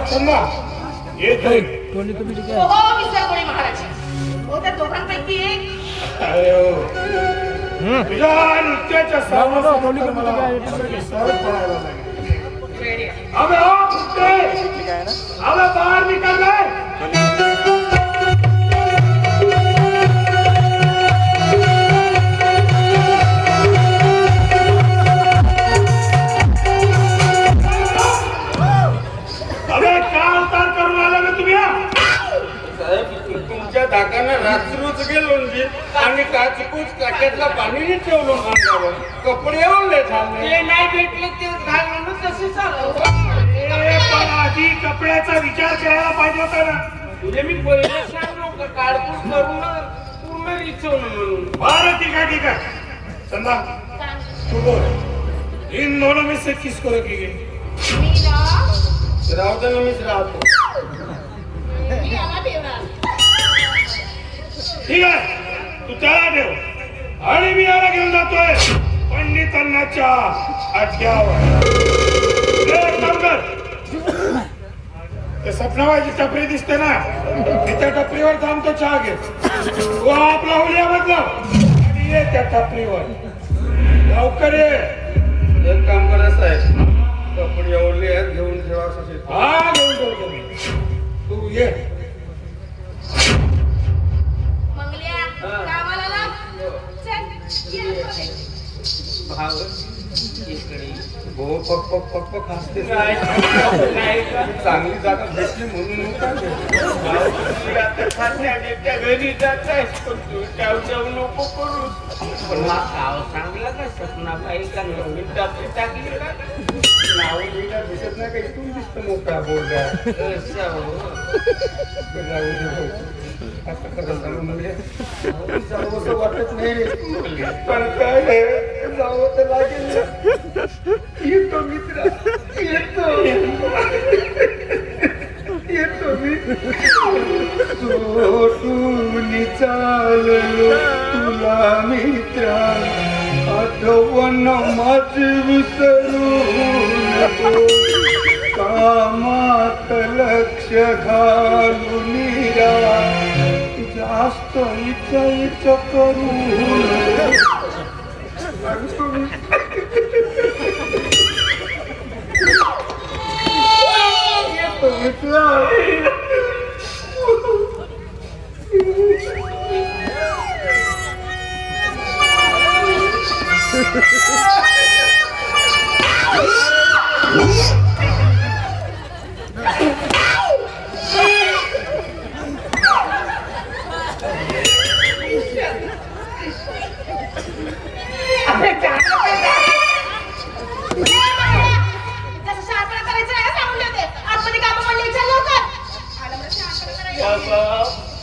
चंदा येत आहे टोली कमिटी काय हो विसर कोणी महाराज हो त्या दोघांपैकी एक अरे हो तुझ्या नृत्याच्या टोली कमिटी काय अबे ओ कुत्ते अबे बाहर निकल गए तुमच्या धाकाने रात्रीच गेलो आणि काचकूच काट्यातला पाणी नाही ठेवलो अंगावर कपडे ओढले झाले नाही भेटले ते घालून तसे चालू पण आधी कपड्याचा विचार करायला पाहिजे होता ना तुझे मी पहिले सांगलो का काढपूस करून पूर्ण विचारलं म्हणून बरं ठीक आहे चंदा तू बोल इन दोनों में से किसको रखेंगे राहतो ना मीच राहतो ठीक आहे तू त्याला ठेव आणि मी याला घेऊन जातोय पंडितांनाच्या अड्ड्यावर ते सपनाबाईची टपरी दिसते ना मी त्या टपरीवर थांबतो चहा घे तू आपला हुलिया बदलाव आणि ये त्या टपरीवर लवकर ये एक काम करायचं आहे कपडे ओढले आहेत घेऊन ठेवा हा घेऊन ठेवतो तू ये हो पक पक पक पक हसते चांगली जागा भेटली म्हणून घरी जात जाऊ नको करू पण नाव सांगलं का सपनाबाई का नवीन टाकली टाकली का नाव मीला दिसत नाही का इथून दिसतं मोठा बोर्ड जावं वाटत नाही पण काय जावं तर लागेल येतो मित्र येतो मी सोडून चाललो तुला मित्रा आठवण माझी विसरू नको कामात लक्ष घालून जास्त इच्छा करू बाबा